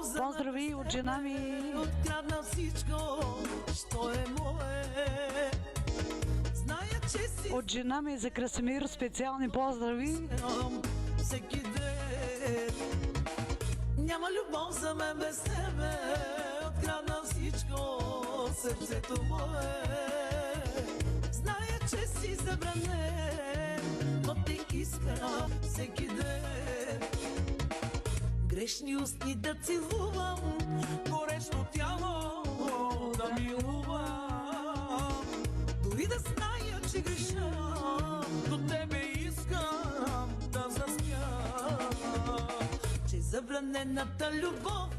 Поздрави от жена ми. Открадна всичко, що е мое. Зная, че си От жена ми за Красимир специални поздрави. всеки ден. Няма любов за мен без тебе. Открадна всичко, сърцето мое. Зная, че си забранен, но те иска всеки ден. Грешни устни да целувам, горещо тяло да милувам. Дори да зная, че греша, до тебе искам да заспя. Че забранената любов